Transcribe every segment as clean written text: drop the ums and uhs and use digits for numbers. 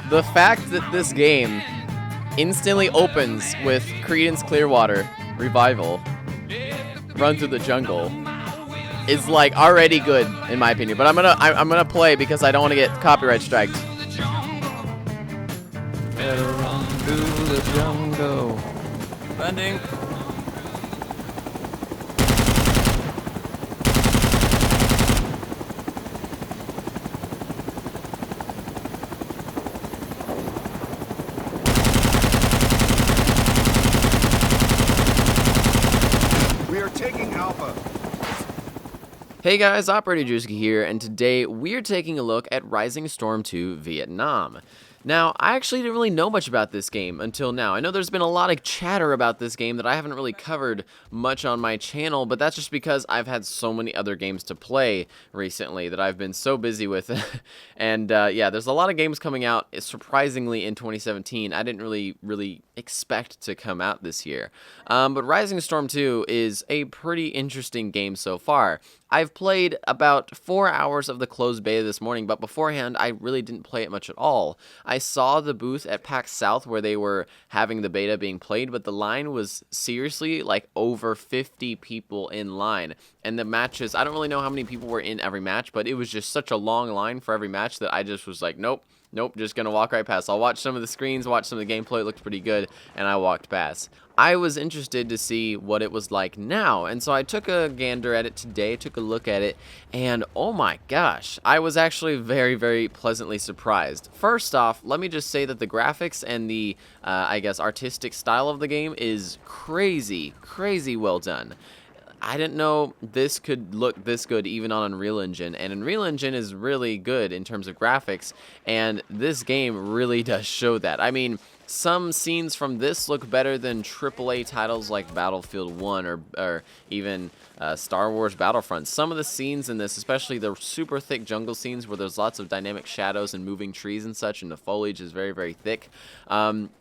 The fact that this game instantly opens with Creedence Clearwater Revival, Run Through the Jungle, is like already good in my opinion. But I'm gonna play because I don't want to get copyright striked. Better run through the jungle. Landing. Hey guys, Operator Drewski here, and today we're taking a look at Rising Storm 2 Vietnam. Now, I actually didn't really know much about this game until now. I know there's been a lot of chatter about this game that I haven't really covered much on my channel, but that's just because I've had so many other games to play recently that I've been so busy with. And yeah, there's a lot of games coming out, surprisingly, in 2017. I didn't really expect to come out this year. But Rising Storm 2 is a pretty interesting game so far. I've played about 4 hours of the closed beta this morning, but beforehand, I really didn't play it much at all. I saw the booth at PAX South where they were having the beta being played, but the line was seriously like over 50 people in line. And the matches, I don't really know how many people were in every match, but it was just such a long line for every match that I just was like, nope, just gonna walk right past. I'll watch some of the screens, watch some of the gameplay, it looked pretty good, and I walked past. I was interested to see what it was like now, and so I took a gander at it today, took a look at it, and oh my gosh, I was actually very pleasantly surprised. First off, let me just say that the graphics and the, I guess, artistic style of the game is crazy well done. I didn't know this could look this good even on Unreal Engine, and Unreal Engine is really good in terms of graphics, and this game really does show that. I mean, some scenes from this look better than AAA titles like Battlefield 1 or even Star Wars Battlefront. Some of the scenes in this, especially the super thick jungle scenes where there's lots of dynamic shadows and moving trees and such, and the foliage is very thick,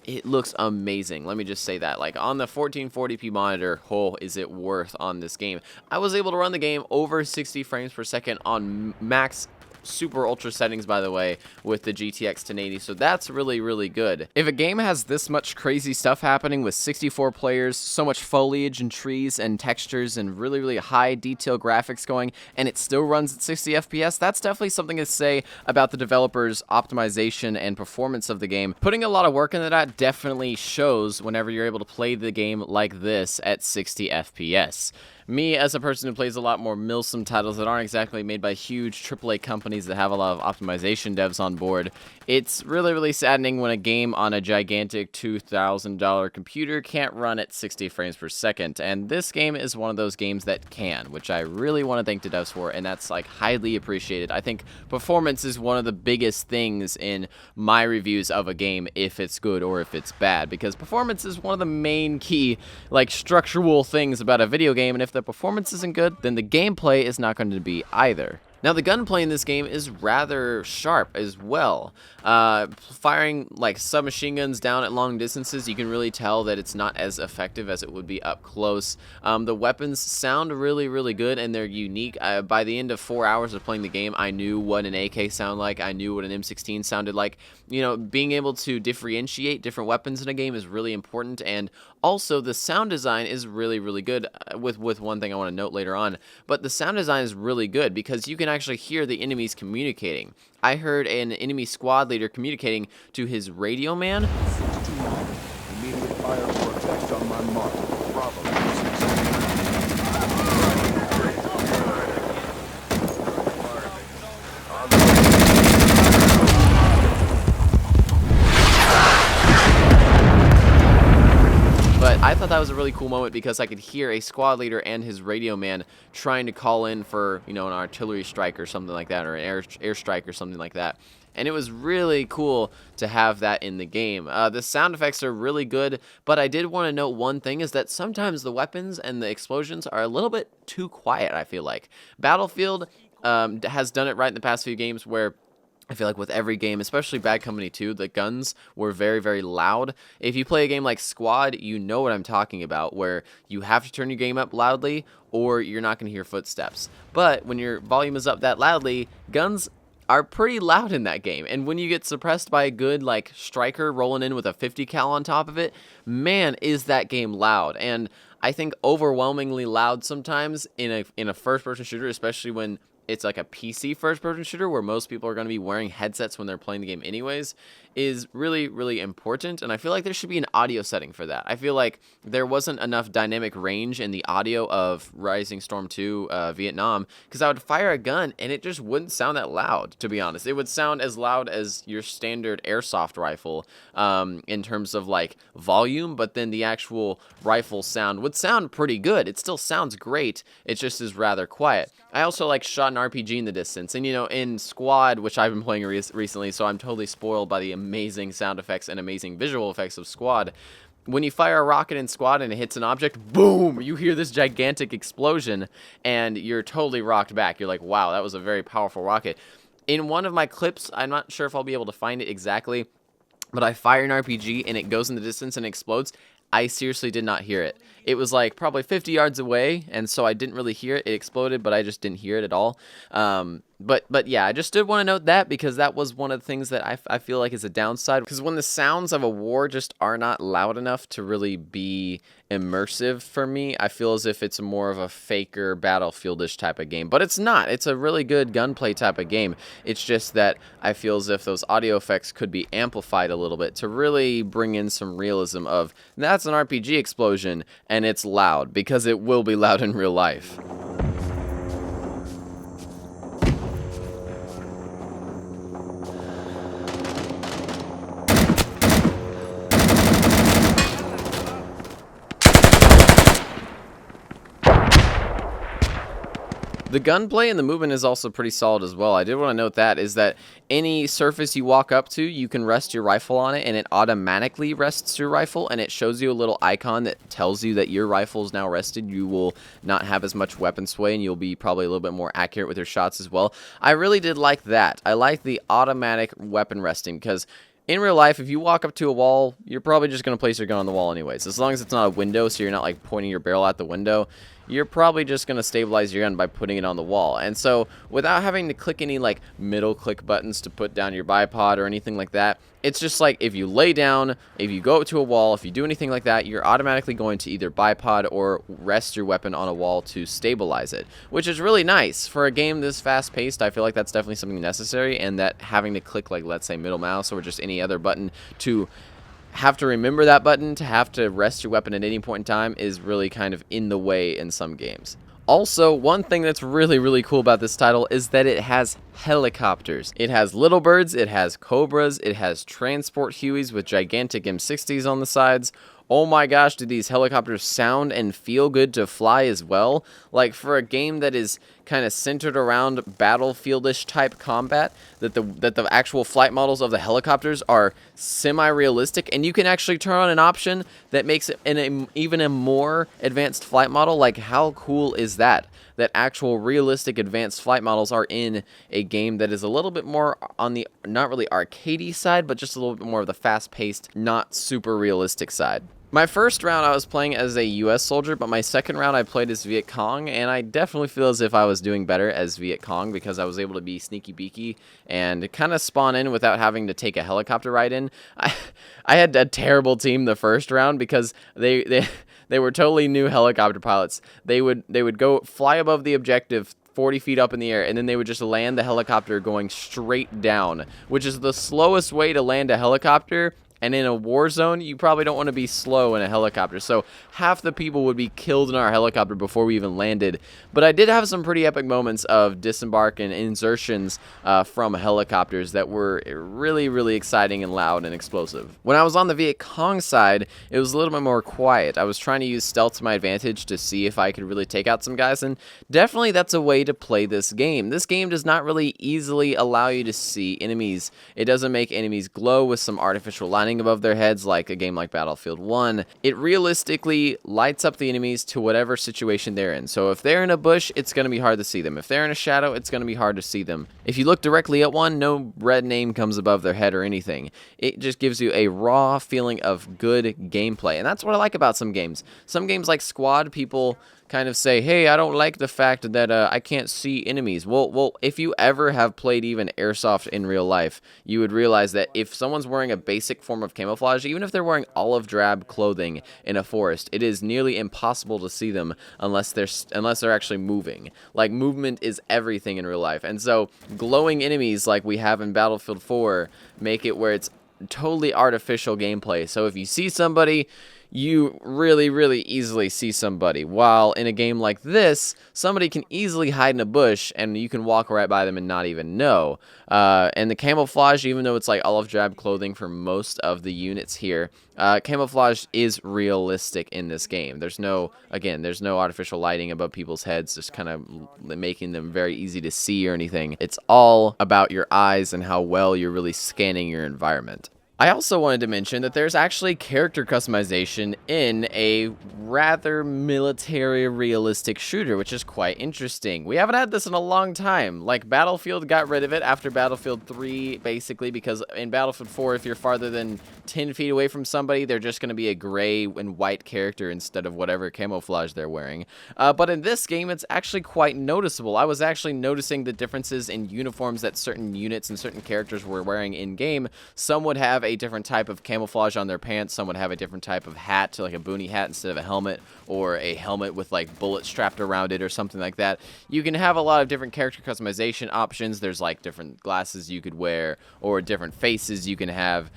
it looks amazing. Let me just say that. Like, on the 1440p monitor, oh, is it worth on this game. I was able to run the game over 60 frames per second on max super ultra settings, by the way, with the GTX 1080, so that's really good. If a game has this much crazy stuff happening with 64 players, so much foliage and trees and textures and really high detail graphics going, and it still runs at 60 FPS, that's definitely something to say about the developers' optimization and performance of the game. Putting a lot of work into that definitely shows whenever you're able to play the game like this at 60 FPS. Me, as a person who plays a lot more Milsim titles that aren't exactly made by huge AAA companies that have a lot of optimization devs on board, it's really saddening when a game on a gigantic $2,000 computer can't run at 60 frames per second, and this game is one of those games that can, which I really want to thank the devs for, and that's like highly appreciated. I think performance is one of the biggest things in my reviews of a game, if it's good or if it's bad, because performance is one of the main key, like, structural things about a video game, and if the performance isn't good, then the gameplay is not going to be either. Now, the gunplay in this game is rather sharp as well. Firing like submachine guns down at long distances, you can really tell that it's not as effective as it would be up close. The weapons sound really good, and they're unique. By the end of 4 hours of playing the game, I knew what an AK sounded like. I knew what an M16 sounded like. You know, being able to differentiate different weapons in a game is really important, and also the sound design is really good, with one thing I want to note later on. But the sound design is really good because you can actually hear the enemies communicating. I heard an enemy squad leader communicating to his radio man. Immediate fire for effect on my mark. Bravo. But I thought that was a really cool moment because I could hear a squad leader and his radio man trying to call in for, you know, an artillery strike or something like that, or an airstrike or something like that. And it was really cool to have that in the game. The sound effects are really good, but I did want to note one thing, is that sometimes the weapons and the explosions are a little bit too quiet, I feel like. Battlefield has done it right in the past few games where I feel like with every game, especially Bad Company 2, the guns were very loud. If you play a game like Squad, you know what I'm talking about, where you have to turn your game up loudly or you're not going to hear footsteps. But when your volume is up that loudly, guns are pretty loud in that game. And when you get suppressed by a good like striker rolling in with a 50 cal on top of it, man, is that game loud. And I think overwhelmingly loud sometimes in a first person shooter, especially when it's like a PC first person shooter where most people are going to be wearing headsets when they're playing the game anyways, is really, really important. And I feel like there should be an audio setting for that. I feel like there wasn't enough dynamic range in the audio of Rising Storm 2 Vietnam, because I would fire a gun and it just wouldn't sound that loud, to be honest. It would sound as loud as your standard airsoft rifle in terms of like volume, but then the actual rifle sound would sound pretty good. It still sounds great. It just is rather quiet. I also like shot an RPG in the distance, and you know, in Squad, which I've been playing recently, so I'm totally spoiled by the amazing sound effects and amazing visual effects of Squad. When you fire a rocket in Squad and it hits an object, boom, you hear this gigantic explosion, and you're totally rocked back. You're like, wow, that was a very powerful rocket. In one of my clips, I'm not sure if I'll be able to find it exactly, but I fire an RPG and it goes in the distance and explodes. I seriously did not hear it. It was like probably 50 yards away, and so I didn't really hear it. It exploded, but I just didn't hear it at all. But yeah, I just did want to note that, because that was one of the things that I feel like is a downside. Because when the sounds of a war just are not loud enough to really be immersive for me, I feel as if it's more of a faker Battlefield-ish type of game. But it's not. It's a really good gunplay type of game. It's just that I feel as if those audio effects could be amplified a little bit to really bring in some realism of, that's an RPG explosion, and it's loud, because it will be loud in real life. The gunplay and the movement is also pretty solid as well. I did want to note that, is that any surface you walk up to, you can rest your rifle on it, and it automatically rests your rifle, and it shows you a little icon that tells you that your rifle is now rested. You will not have as much weapon sway, and you'll be probably a little bit more accurate with your shots as well. I really did like that. I like the automatic weapon resting, because in real life, if you walk up to a wall, you're probably just going to place your gun on the wall anyways. As long as it's not a window, so you're not like pointing your barrel out the window, you're probably just going to stabilize your gun by putting it on the wall. And so without having to click any like middle click buttons to put down your bipod or anything like that, it's just like if you lay down, if you go up to a wall, if you do anything like that, you're automatically going to either bipod or rest your weapon on a wall to stabilize it, which is really nice. For a game this fast paced, I feel like that's definitely something necessary, and that having to click like, let's say, middle mouse or just any other button to have to remember that button, to have to rest your weapon at any point in time, is really kind of in the way in some games. Also, one thing that's really, really cool about this title is that it has helicopters. It has little birds, it has cobras, it has transport Hueys with gigantic M60s on the sides. Oh my gosh, do these helicopters sound and feel good to fly as well? Like, for a game that is kind of centered around Battlefield-ish type combat, that the actual flight models of the helicopters are semi-realistic, and you can actually turn on an option that makes it even a more advanced flight model. Like, how cool is that? That actual realistic advanced flight models are in a game that is a little bit more on the, not really arcadey side, but just a little bit more of the fast-paced, not super realistic side. My first round I was playing as a US soldier, but my second round I played as Viet Cong, and I definitely feel as if I was doing better as Viet Cong, because I was able to be sneaky beaky and kind of spawn in without having to take a helicopter ride in. I had a terrible team the first round, because they were totally new helicopter pilots. They would go fly above the objective 40 feet up in the air, and then they would just land the helicopter going straight down, which is the slowest way to land a helicopter. And in a war zone, you probably don't want to be slow in a helicopter. So half the people would be killed in our helicopter before we even landed. But I did have some pretty epic moments of disembark and insertions from helicopters that were really, really exciting and loud and explosive. When I was on the Viet Cong side, it was a little bit more quiet. I was trying to use stealth to my advantage to see if I could really take out some guys. And definitely that's a way to play this game. This game does not really easily allow you to see enemies. It doesn't make enemies glow with some artificial lighting above their heads like a game like Battlefield 1. It realistically lights up the enemies to whatever situation they're in. So if they're in a bush, it's going to be hard to see them. If they're in a shadow, it's going to be hard to see them. If you look directly at one, no red name comes above their head or anything. It just gives you a raw feeling of good gameplay. And that's what I like about some games. Some games like Squad, people kind of say, hey, I don't like the fact that I can't see enemies. Well, if you ever have played even airsoft in real life, you would realize that if someone's wearing a basic form of camouflage, even if they're wearing olive drab clothing in a forest, it is nearly impossible to see them unless they're actually moving. Like, movement is everything in real life. And so glowing enemies like we have in Battlefield 4 make it where it's totally artificial gameplay. So if you see somebody, you really, really easily see somebody. While in a game like this, somebody can easily hide in a bush and you can walk right by them and not even know. And the camouflage, even though it's like olive drab clothing for most of the units here, camouflage is realistic in this game. There's no artificial lighting above people's heads, just kind of making them very easy to see or anything. It's all about your eyes and how well you're really scanning your environment. I also wanted to mention that there's actually character customization in a rather military realistic shooter, which is quite interesting. We haven't had this in a long time. Like, Battlefield got rid of it after Battlefield 3, basically, because in Battlefield 4, if you're farther than 10 feet away from somebody, they're just going to be a gray and white character instead of whatever camouflage they're wearing. But in this game, it's actually quite noticeable. I was actually noticing the differences in uniforms that certain units and certain characters were wearing in-game. Some would have a different type of camouflage on their pants. Some would have a different type of hat, like a boonie hat instead of a helmet, or a helmet with like bullets strapped around it or something like that. You can have a lot of different character customization options. There's like different glasses you could wear or different faces you can have.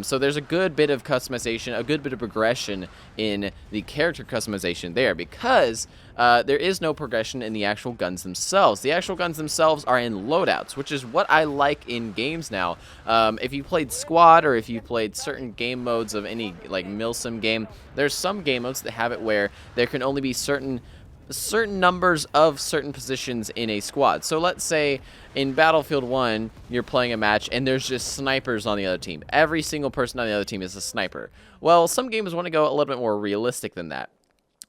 So there's a good bit of customization, a good bit of progression in the character customization there, because there is no progression in the actual guns themselves. The actual guns themselves are in loadouts, which is what I like in games now. If you played Squad, or if you played certain game modes of any like milsim game, there's some game modes that have it where there can only be certain numbers of certain positions in a squad. So let's say in Battlefield 1, you're playing a match and there's just snipers on the other team. Every single person on the other team is a sniper. Well, some games want to go a little bit more realistic than that.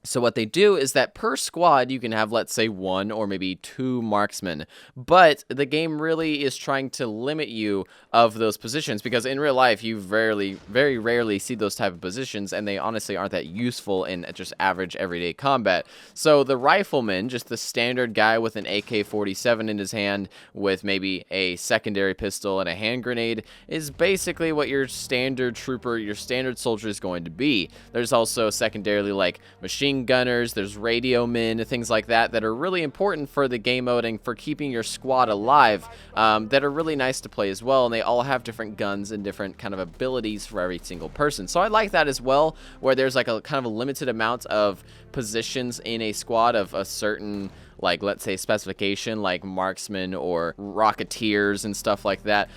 So what they do is that per squad, you can have, let's say, 1 or maybe 2 marksmen. But the game really is trying to limit you of those positions, because in real life, you very rarely see those type of positions, and they honestly aren't that useful in just average everyday combat. So the Rifleman, just the standard guy with an AK-47 in his hand with maybe a secondary pistol and a hand grenade, is basically what your standard trooper, your standard soldier is going to be. There's also secondarily like machine gunners, there's radio men, things like that are really important for the game mode and for keeping your squad alive, that are really nice to play as well, and they all have different guns and different kind of abilities for every single person. So I like that as well, where there's like a kind of a limited amount of positions in a squad of a certain, like, let's say, specification, like marksmen or rocketeers and stuff like that.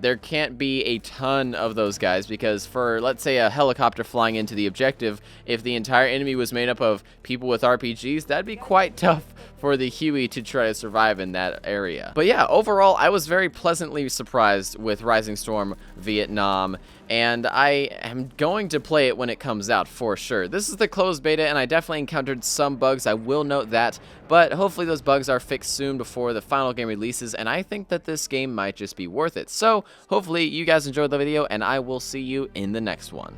There can't be a ton of those guys, because for, let's say, a helicopter flying into the objective, if the entire enemy was made up of people with RPGs, that'd be quite tough for the Huey to try to survive in that area. But yeah, overall, I was very pleasantly surprised with Rising Storm Vietnam, and I am going to play it when it comes out for sure. This is the closed beta, and I definitely encountered some bugs, I will note that, but hopefully those bugs are fixed soon before the final game releases, and I think that this game might just be worth it. So hopefully you guys enjoyed the video, and I will see you in the next one.